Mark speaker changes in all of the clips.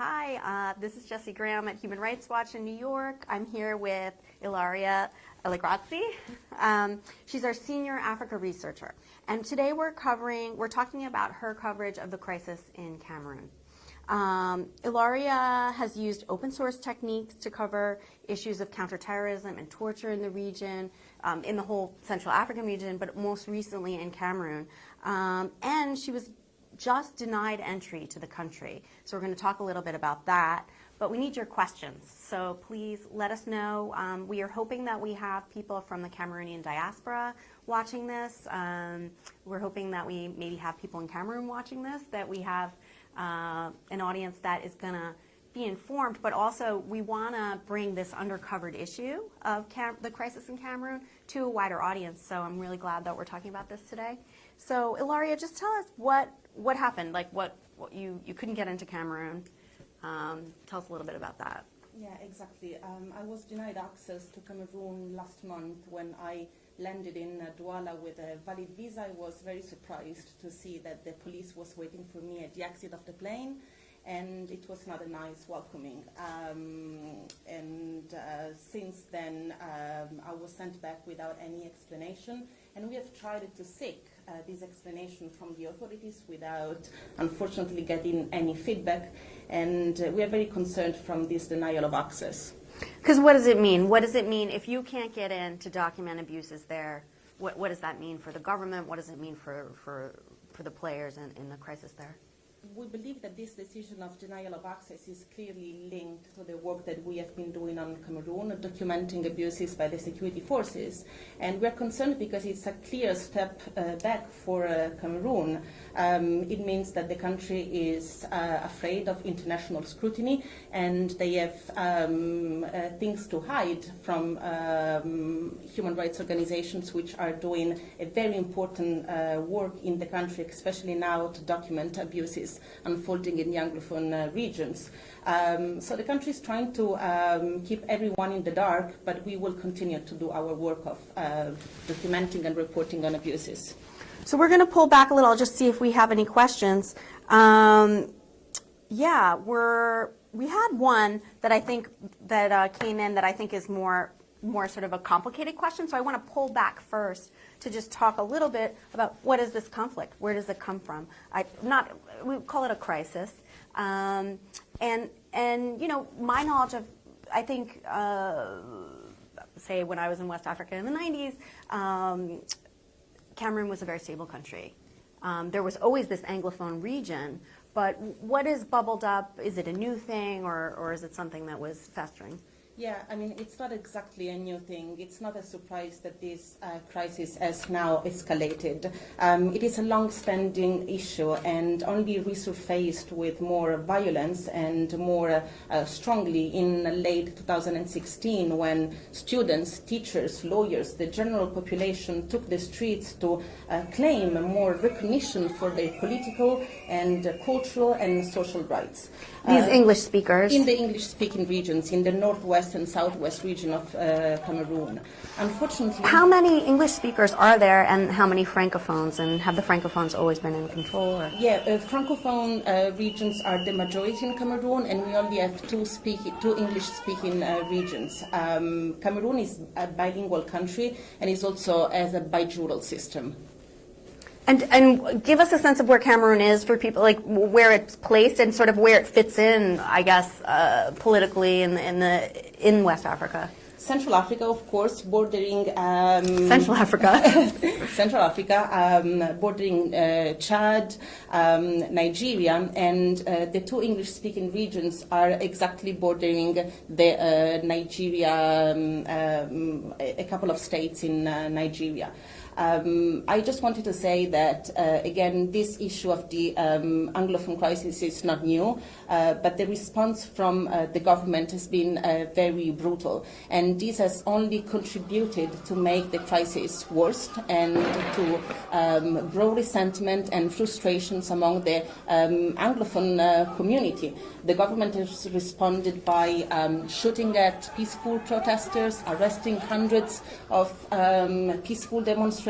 Speaker 1: Hi, this is Jessie Graham at Human Rights Watch in New York. I'm here with Ilaria Allegrazzi. She's our senior Africa researcher. And today we're talking about her coverage of the crisis in Cameroon. Ilaria has used open source techniques to cover issues of counterterrorism and torture in the region, in the whole Central African region, but most recently in Cameroon. And she was just denied entry to the country. So we're going to talk a little bit about that. But we need your questions. So please let us know. We are hoping that we have people from the Cameroonian diaspora watching this. We're hoping that we maybe have people in Cameroon watching this, that we have an audience that is going to be informed, but also we want to bring this undercovered issue of the crisis in Cameroon to a wider audience. So I'm really glad that we're talking about this today. So Ilaria, just tell us what happened, like what you couldn't get into Cameroon. Tell us a little bit about that.
Speaker 2: Yeah, exactly. I was denied access to Cameroon last month when I landed in Douala with a valid visa. I was very surprised to see that the police was waiting for me at the exit of the plane, and it was not a nice welcoming. Since then, I was sent back without any explanation, and we have tried to seek this explanation from the authorities without, unfortunately, getting any feedback, and we are very concerned from this denial of access.
Speaker 1: Because what does it mean? What does it mean if you can't get in to document abuses there? What does that mean for the government? What does it mean for the players in the crisis there?
Speaker 2: We believe that this decision of denial of access is clearly linked to the work that we have been doing on Cameroon, documenting abuses by the security forces. And we're concerned because it's a clear step back for Cameroon. It means that the country is afraid of international scrutiny, and they have things to hide from human rights organizations which are doing a very important work in the country, especially now to document abuses unfolding in the Anglophone regions. So the country is trying to keep everyone in the dark, but we will continue to do our work of documenting and reporting on abuses.
Speaker 1: So we're going to pull back a little, just see if we have any questions. Yeah, we had one that I think that came in that I think is more sort of a complicated question. So I want to pull back first to just talk a little bit about what is this conflict? Where does it come from? We call it a crisis. And you know, my knowledge of, I think, say when I was in West Africa in the 90s, Cameroon was a very stable country. There was always this Anglophone region, but what is bubbled up? Is it a new thing, or is it something that was festering?
Speaker 2: Yeah, I mean, it's not exactly a new thing. It's not a surprise that this crisis has now escalated. It is a long-standing issue and only resurfaced with more violence and more strongly in late 2016 when students, teachers, lawyers, the general population took the streets to claim more recognition for their political and cultural and social rights.
Speaker 1: These English speakers?
Speaker 2: In the English-speaking regions, in the northwest and southwest region of Cameroon. Unfortunately...
Speaker 1: How many English speakers are there, and how many Francophones? And have the Francophones always been in control? Or?
Speaker 2: Yeah, Francophone regions are the majority in Cameroon, and we only have two English-speaking regions. Cameroon is a bilingual country, and is also as a bijural system.
Speaker 1: And give us a sense of where Cameroon is for people, like where it's placed and sort of where it fits in, I guess, politically in West Africa.
Speaker 2: Central Africa, of course, bordering...
Speaker 1: Central Africa.
Speaker 2: Central Africa, bordering Chad, Nigeria, and the two English-speaking regions are exactly bordering the Nigeria, a couple of states in Nigeria. I just wanted to say that, again, this issue of the Anglophone crisis is not new, but the response from the government has been very brutal. And this has only contributed to make the crisis worse and to grow resentment and frustrations among the Anglophone community. The government has responded by shooting at peaceful protesters, arresting hundreds of peaceful demonstrators,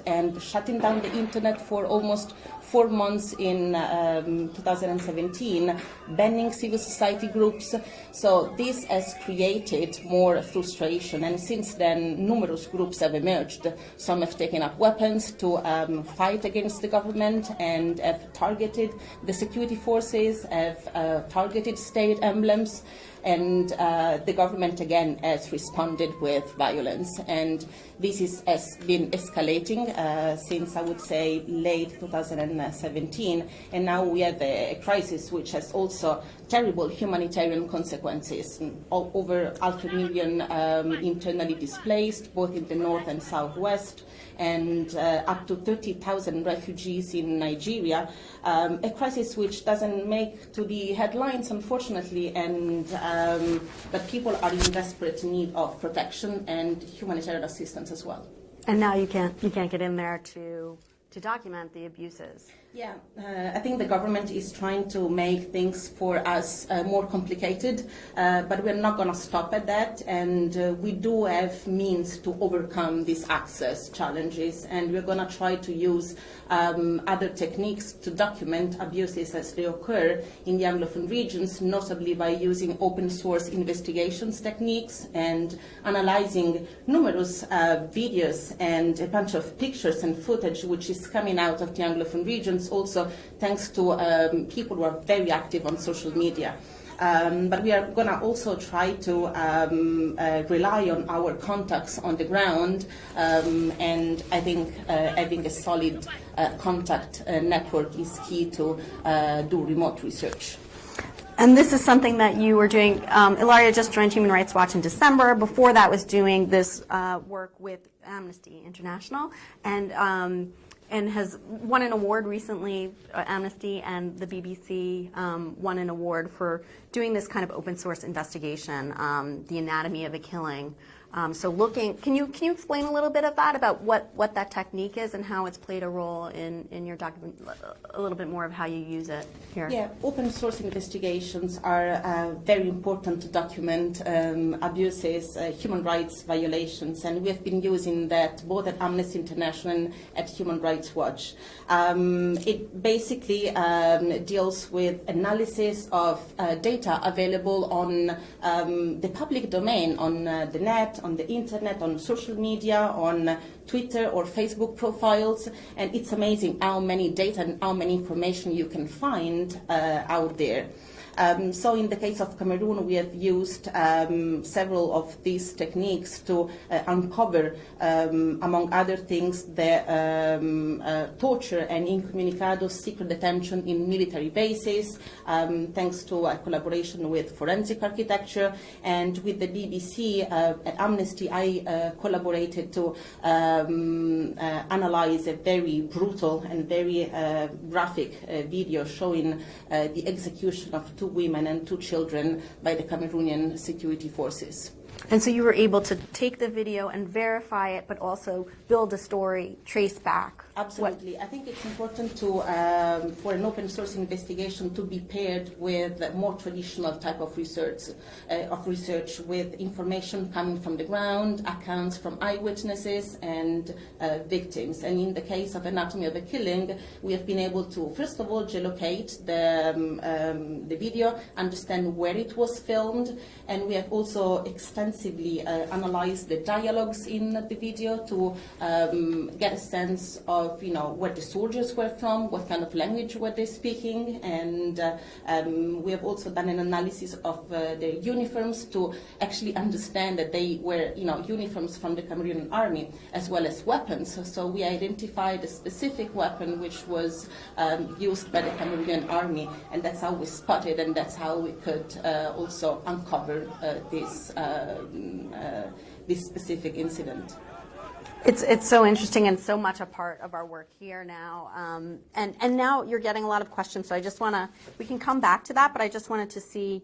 Speaker 2: and shutting down the internet for almost 4 months in 2017, banning civil society groups. So this has created more frustration, and since then numerous groups have emerged. Some have taken up weapons to fight against the government and have targeted the security forces, have targeted state emblems, and the government again has responded with violence. And this has been escalating since, I would say, late 2017, and now we have a crisis which has also terrible humanitarian consequences. Over 500,000 internally displaced, both in the north and southwest, and up to 30,000 refugees in Nigeria, a crisis which doesn't make to the headlines, unfortunately, and but people are in desperate need of protection and humanitarian assistance as well.
Speaker 1: And now you can't get in there to document the abuses.
Speaker 2: Yeah, I think the government is trying to make things for us more complicated, but we're not going to stop at that, and we do have means to overcome these access challenges, and we're going to try to use other techniques to document abuses as they occur in the Anglophone regions, notably by using open source investigations techniques and analyzing numerous videos and a bunch of pictures and footage which is coming out of the Anglophone regions, also thanks to people who are very active on social media. But we are going to also try to rely on our contacts on the ground, and I think having a solid contact network is key to do remote research.
Speaker 1: And this is something that you were doing. Ilaria just joined Human Rights Watch in December. Before that was doing this work with Amnesty International, and has won an award recently. Amnesty and the BBC won an award for doing this kind of open source investigation, the anatomy of a killing. So can you explain a little bit of that, about what that technique is and how it's played a role in your document, a little bit more of how you use it here?
Speaker 2: Yeah, open source investigations are very important to document abuses, human rights violations, and we have been using that both at Amnesty International and at Human Rights Watch. It basically deals with analysis of data available on the public domain, on the net, on the internet, on social media, on Twitter or Facebook profiles, and it's amazing how many data and how many information you can find out there. So in the case of Cameroon, we have used several of these techniques to uncover, among other things, the torture and incommunicado secret detention in military bases, thanks to a collaboration with forensic architecture, and with the BBC at Amnesty, I collaborated to analyze a very brutal and very graphic video showing the execution of 2 women and 2 children by the Cameroonian security forces.
Speaker 1: And so you were able to take the video and verify it, but also build a story, trace back.
Speaker 2: Absolutely. I think it's important to, for an open source investigation to be paired with a more traditional type of research with information coming from the ground, accounts from eyewitnesses and victims. And in the case of Anatomy of a Killing, we have been able to, first of all, geolocate the video, understand where it was filmed, and we have also extensively analyzed the dialogues in the video to get a sense of where the soldiers were from, what kind of language were they speaking, and we have also done an analysis of their uniforms to actually understand that they were uniforms from the Cameroonian army as well as weapons. So we identified a specific weapon which was used by the Cameroonian army, and that's how we spotted, and that's how we could also uncover this specific incident.
Speaker 1: It's so interesting and so much a part of our work here now. And now you're getting a lot of questions, so I just want to, we can come back to that, but I just wanted to see,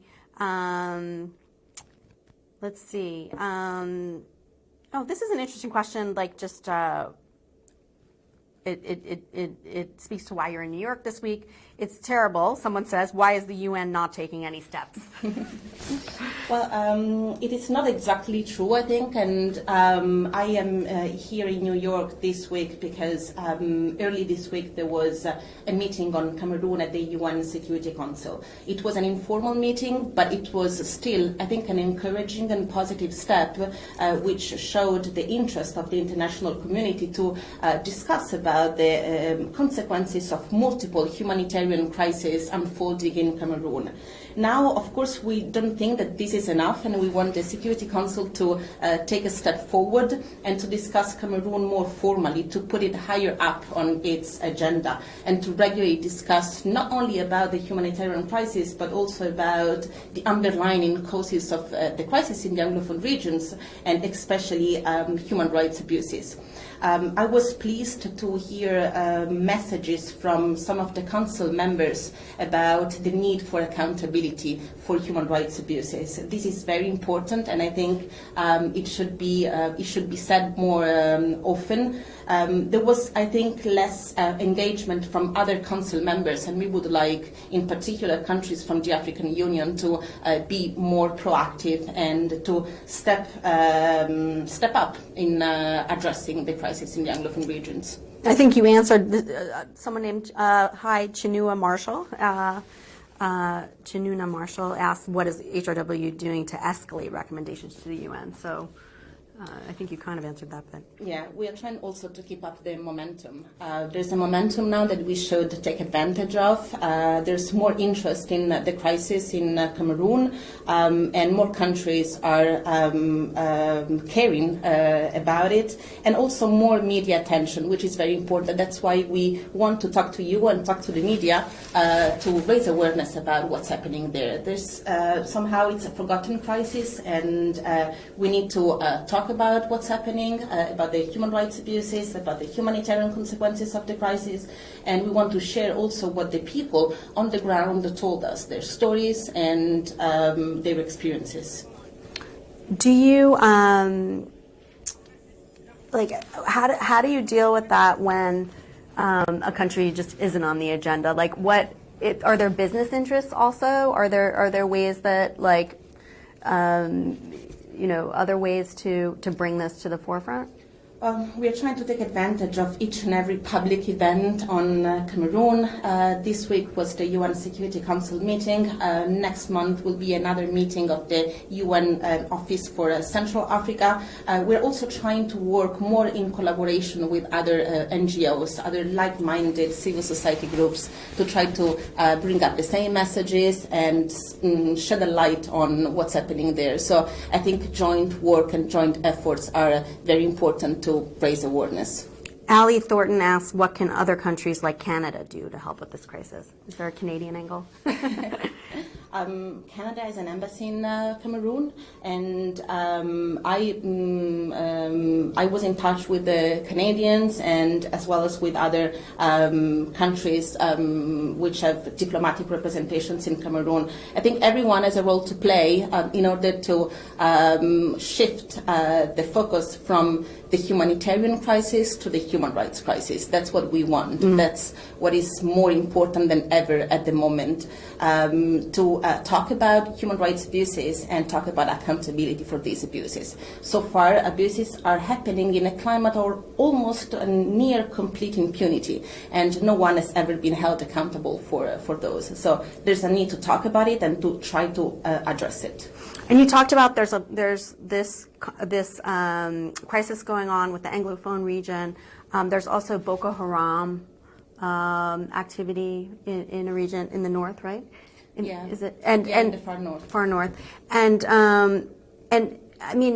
Speaker 1: let's see. Oh, this is an interesting question, like just, it speaks to why you're in New York this week. it's terrible. Someone says, why is the UN not taking any steps?
Speaker 2: Well, it is not exactly true, I think, and I am here in New York this week because early this week there was a meeting on Cameroon at the UN Security Council. It was an informal meeting, but it was still, I think, an encouraging and positive step, which showed the interest of the international community to discuss about the consequences of multiple humanitarian crises unfolding in Cameroon. Now, of course, we don't think that this is enough, and we want the Security Council to take a step forward and to discuss Cameroon more formally, to put it higher up on its agenda, and to regularly discuss not only about the humanitarian crisis, but also about the underlying causes of the crisis in the Anglophone regions, and especially human rights abuses. I was pleased to hear messages from some of the council members about the need for accountability for human rights abuses. This is very important, and I think it should be said more often. There was, I think, less engagement from other council members, and we would like, in particular, countries from the African Union to be more proactive and to step up in addressing the crisis in the Anglophone regions.
Speaker 1: I think you answered someone named Chinua Marshall. Chinua Marshall asked, what is HRW doing to escalate recommendations to the UN? So I think you kind of answered that bit.
Speaker 2: Yeah, we are trying also to keep up the momentum. There's a momentum now that we should take advantage of. There's more interest in the crisis in Cameroon, and more countries are caring about it, and also more media attention, which is very important. That's why we want to talk to you and talk to the media to raise awareness about what's happening there. There's somehow it's a forgotten crisis, and we need to talk about what's happening, about the human rights abuses, about the humanitarian consequences of the crisis, and we want to share also what the people on the ground told us, their stories and their experiences.
Speaker 1: Do you how do you deal with that when a country just isn't on the agenda? Like, are there business interests also? Are there ways that other ways to bring this to the forefront?
Speaker 2: We are trying to take advantage of each and every public event on Cameroon. This week was the UN Security Council meeting. Next month will be another meeting of the UN Office for Central Africa. We're also trying to work more in collaboration with other NGOs, other like-minded civil society groups, to try to bring up the same messages and shed a light on what's happening there. So I think joint work and joint efforts are very important to raise awareness.
Speaker 1: Ali Thornton asks, what can other countries like Canada do to help with this crisis? Is there a Canadian angle?
Speaker 2: Canada has an embassy in Cameroon, and I was in touch with the Canadians and as well as with other countries which have diplomatic representations in Cameroon. I think everyone has a role to play in order to shift the focus from the humanitarian crisis to the human rights crisis. That's what we want. That's what is more important than ever at the moment, to talk about human rights abuses and talk about accountability for these abuses. So far, abuses are happening in a climate of almost near complete impunity, and no one has ever been held accountable for those. So there's a need to talk about it and to try to address it.
Speaker 1: And you talked about there's this crisis going on with the Anglophone region. There's also Boko Haram activity in a region in the north, right? Is it
Speaker 2: in the far north?
Speaker 1: Far north, and I mean,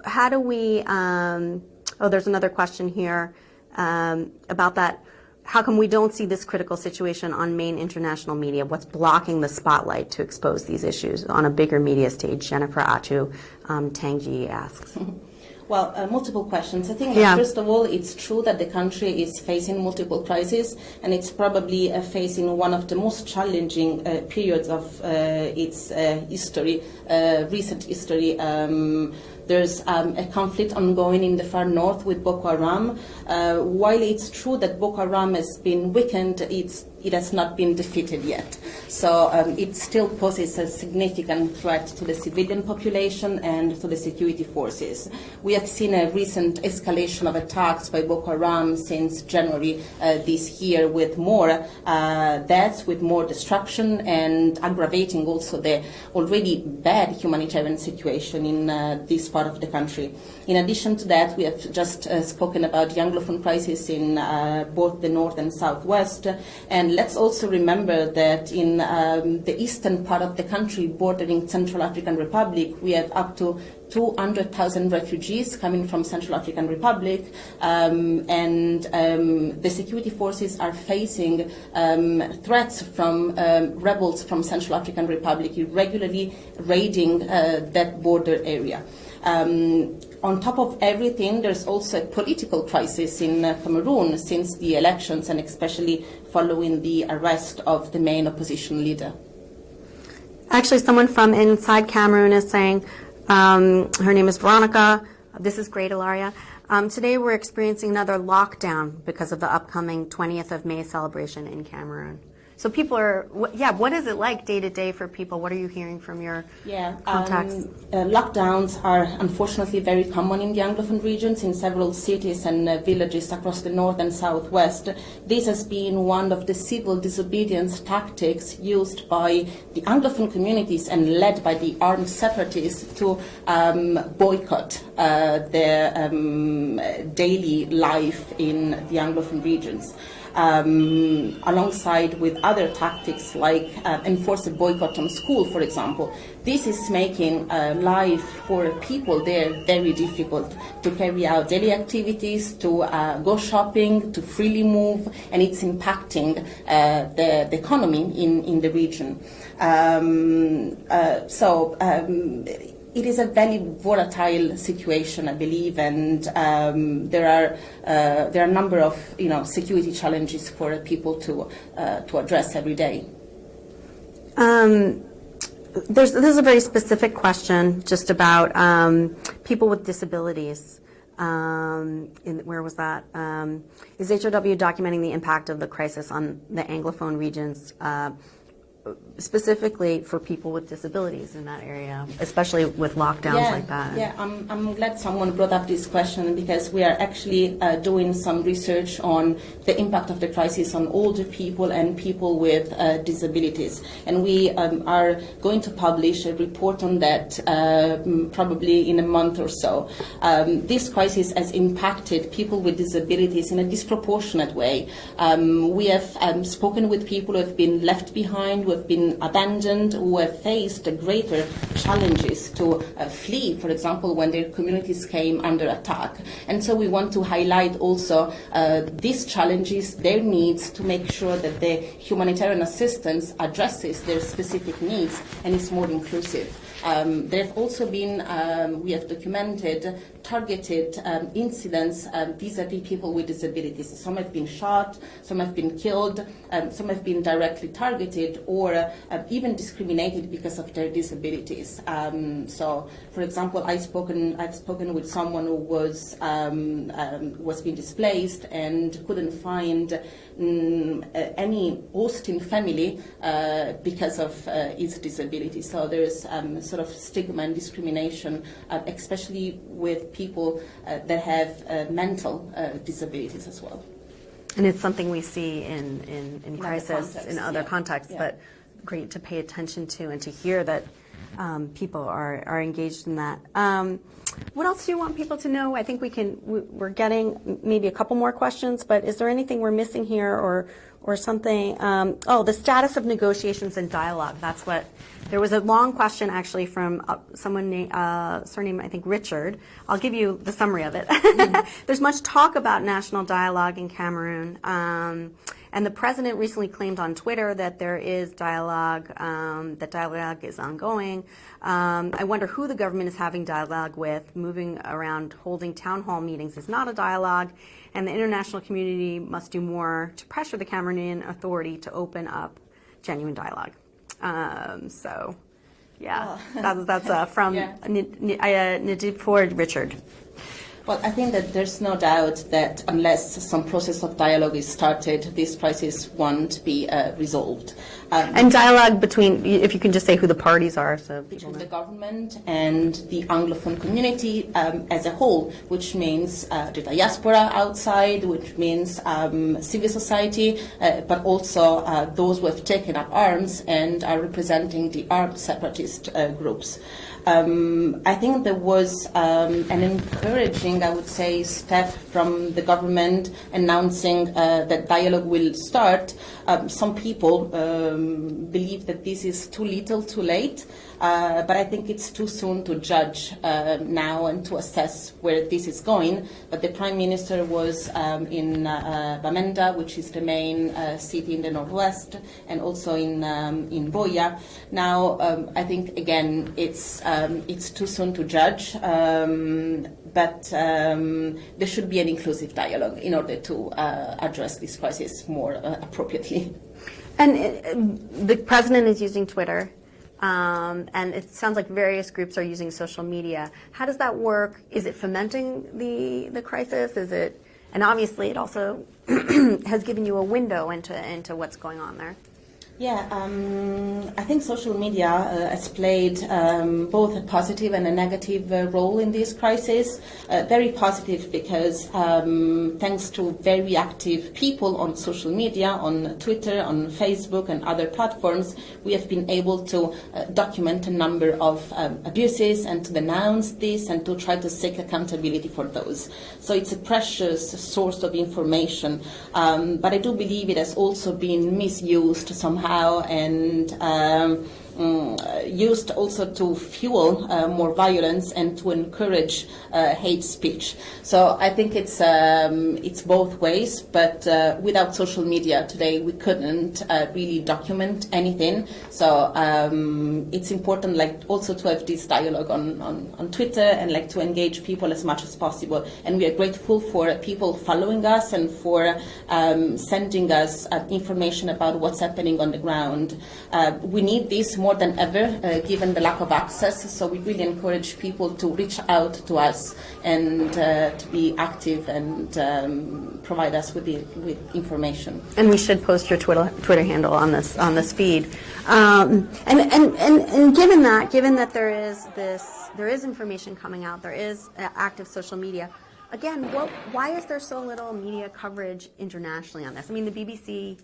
Speaker 1: how do we? There's another question here about that. How come we don't see this critical situation on main international media? What's blocking the spotlight to expose these issues on a bigger media stage? Jennifer Achu Tangji asks.
Speaker 2: Well, multiple questions. I think first of all, it's true that the country is facing multiple crises, and it's probably facing one of the most challenging periods of its history, recent history. There's a conflict ongoing in the far north with Boko Haram. While it's true that Boko Haram has been weakened, it has not been defeated yet. So it still poses a significant threat to the civilian population and to the security forces. We have seen a recent escalation of attacks by Boko Haram since January this year, with more deaths, with more destruction, and aggravating also the already bad humanitarian situation in this part of the country. In addition to that, we have just spoken about the Anglophone crisis in both the north and southwest. And let's also remember that in the eastern part of the country, bordering Central African Republic, we have up to 200,000 refugees coming from Central African Republic, and the security forces are facing threats from rebels from Central African Republic, regularly raiding that border area. On top of everything, there's also a political crisis in Cameroon since the elections, and especially following the arrest of the main opposition leader.
Speaker 1: Actually, someone from inside Cameroon is saying, her name is Veronica. This is great, Ilaria. Today we're experiencing another lockdown because of the upcoming 20th of May celebration in Cameroon. So people are, what is it like day to day for people? What are you hearing from your contacts?
Speaker 2: Lockdowns are unfortunately very common in the Anglophone regions, in several cities and villages across the north and southwest. This has been one of the civil disobedience tactics used by the Anglophone communities and led by the armed separatists to boycott their daily life in the Anglophone regions. Alongside with other tactics like enforce a boycott on school, for example. This is making life for people there very difficult to carry out daily activities, to go shopping, to freely move, and it's impacting the economy in the region. It is a very volatile situation, I believe, and there are a number of security challenges for people to address every day.
Speaker 1: This is a very specific question, just about people with disabilities. Where was that? Is HRW documenting the impact of the crisis on the Anglophone regions? Specifically for people with disabilities in that area, especially with lockdowns like that.
Speaker 2: Yeah, I'm glad someone brought up this question, because we are actually doing some research on the impact of the crisis on older people and people with disabilities. And we are going to publish a report on that probably in a month or so. This crisis has impacted people with disabilities in a disproportionate way. We have spoken with people who have been left behind, who have been abandoned, who have faced greater challenges to flee, for example, when their communities came under attack. And so we want to highlight also these challenges, their needs, to make sure that the humanitarian assistance addresses their specific needs and is more inclusive. There have also been, we have documented, targeted incidents vis-à-vis people with disabilities. Some have been shot, some have been killed, some have been directly targeted or even discriminated because of their disabilities. So, for example, I've spoken with someone who was being displaced and couldn't find any hosting family because of his disability. So there's sort of stigma and discrimination, especially with people that have mental disabilities as well.
Speaker 1: And it's something we see in crisis, in other contexts, but great to pay attention to and to hear that people are engaged in that. What else do you want people to know? I think we're getting maybe a couple more questions, but is there anything we're missing here or something? The status of negotiations and dialogue. That's what, there was a long question actually from someone named, surname I think Richard. I'll give you the summary of it. There's much talk about national dialogue in Cameroon. And the president recently claimed on Twitter that there is dialogue, that dialogue is ongoing. I wonder who the government is having dialogue with. Moving around holding town hall meetings is not a dialogue, and the international community must do more to pressure the Cameroonian authority to open up genuine dialogue. Yeah, that's from
Speaker 2: Yeah.
Speaker 1: Najib Ford Richard.
Speaker 2: Well, I think that there's no doubt that unless some process of dialogue is started, this crisis won't be resolved.
Speaker 1: And dialogue between, if you can just say who the parties are, so people
Speaker 2: Between
Speaker 1: know.
Speaker 2: the government and the Anglophone community as a whole, which means the diaspora outside, which means civil society, but also those who have taken up arms and are representing the armed separatist groups. I think there was an encouraging, I would say, step from the government announcing that dialogue will start. Some people believe that this is too little, too late, but I think it's too soon to judge now and to assess where this is going. But the Prime Minister was in Bamenda, which is the main city in the northwest, and also in Boya. Now, I think, again, it's too soon to judge, but there should be an inclusive dialogue in order to address this crisis more appropriately.
Speaker 1: And the president is using Twitter, and it sounds like various groups are using social media. How does that work? Is it fomenting the crisis? Is it, and obviously it also has given you a window into what's going on there.
Speaker 2: Yeah, I think social media has played both a positive and a negative role in this crisis. Very positive because thanks to very active people on social media, on Twitter, on Facebook and other platforms, we have been able to document a number of abuses and to denounce this and to try to seek accountability for those. So it's a precious source of information, but I do believe it has also been misused somehow and used also to fuel more violence and to encourage hate speech. So I think it's both ways, but without social media today we couldn't really document anything. So it's important, like, also to have this dialogue on Twitter and like to engage people as much as possible. And we are grateful for people following us and for sending us information about what's happening on the ground. We need this more than ever, given the lack of access. So we really encourage people to reach out to us and to be active and provide us with information.
Speaker 1: And we should post your Twitter handle on this feed. And given that there is information coming out, there is active social media. Again, why is there so little media coverage internationally on this? I mean, the BBC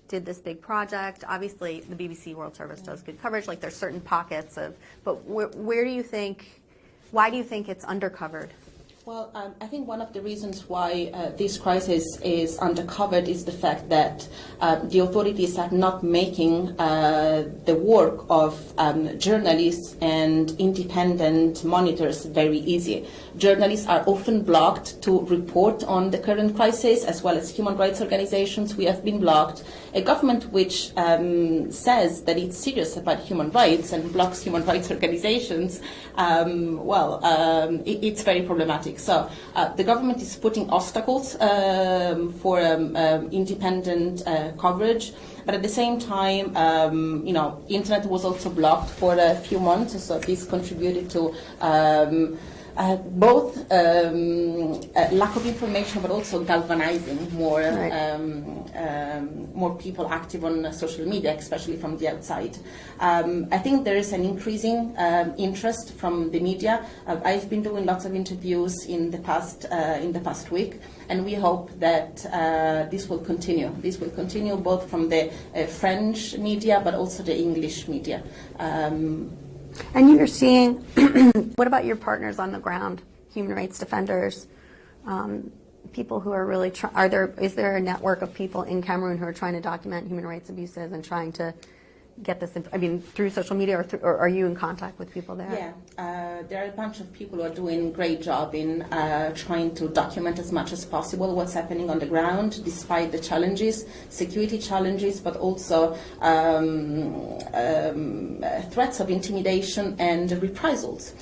Speaker 1: did this big project. Obviously, the BBC World Service does good coverage. Like, there's certain pockets of, but why do you think it's undercovered?
Speaker 2: Well, I think one of the reasons why this crisis is undercovered is the fact that the authorities are not making the work of journalists and independent monitors very easy. Journalists are often blocked to report on the current crisis, as well as human rights organizations. We have been blocked. A government which says that it's serious about human rights and blocks human rights organizations, it's very problematic. So the government is putting obstacles for independent coverage, but at the same time, internet was also blocked for a few months, so this contributed to both lack of information, but also galvanizing more more people active on social media, especially from the outside. I think there is an increasing interest from the media. I've been doing lots of interviews in the past week, and we hope that this will continue. This will continue both from the French media, but also the English media.
Speaker 1: And you're seeing, what about your partners on the ground, human rights defenders, people who are really, is there a network of people in Cameroon who are trying to document human rights abuses and trying to get this, through social media, or are you in contact with people there?
Speaker 2: Yeah, there are a bunch of people who are doing a great job in trying to document as much as possible what's happening on the ground, despite the challenges, security challenges, but also threats of intimidation and reprisals.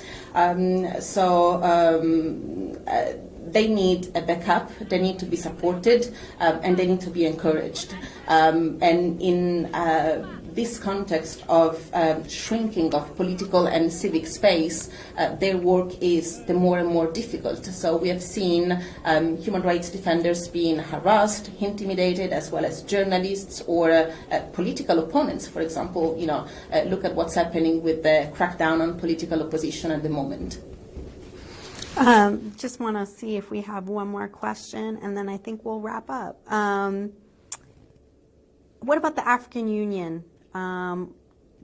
Speaker 2: They need a backup, they need to be supported, and they need to be encouraged. And in this context of shrinking of political and civic space, their work is the more and more difficult. So we have seen human rights defenders being harassed, intimidated, as well as journalists or political opponents. For example, look at what's happening with the crackdown on political opposition at the moment.
Speaker 1: Just want to see if we have one more question, and then I think we'll wrap up. What about the African Union?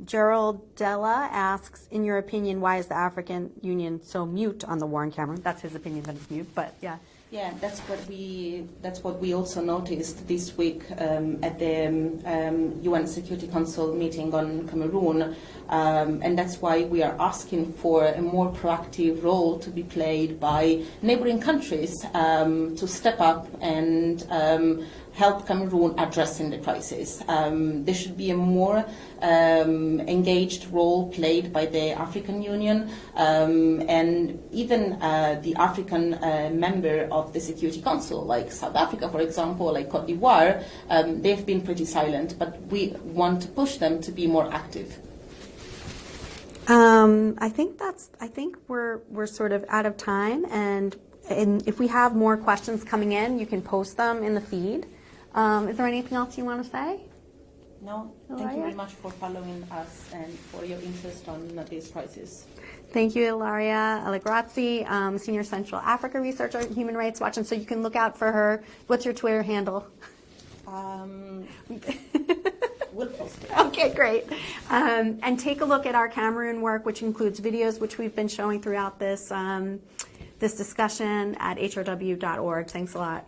Speaker 1: Gerald Della asks, in your opinion, why is the African Union so mute on the war in Cameroon? That's his opinion that it's mute, but yeah.
Speaker 2: Yeah, that's what we also noticed this week at the UN Security Council meeting on Cameroon, and that's why we are asking for a more proactive role to be played by neighboring countries to step up and help Cameroon addressing the crisis. There should be a more engaged role played by the African Union and even the African member of the Security Council, like South Africa, for example, like Cote d'Ivoire. They've been pretty silent, but we want to push them to be more active.
Speaker 1: I think we're sort of out of time, and if we have more questions coming in, you can post them in the feed. Is there anything else you want to say?
Speaker 2: No, thank you very much for following us and for your interest on this crisis.
Speaker 1: Thank you, Ilaria Allegrazzi, Senior Central Africa Researcher at Human Rights Watch, and so you can look out for her. What's your Twitter handle?
Speaker 2: We'll post it.
Speaker 1: Okay, great. And take a look at our Cameroon work, which includes videos, which we've been showing throughout this, this discussion at hrw.org. Thanks a lot.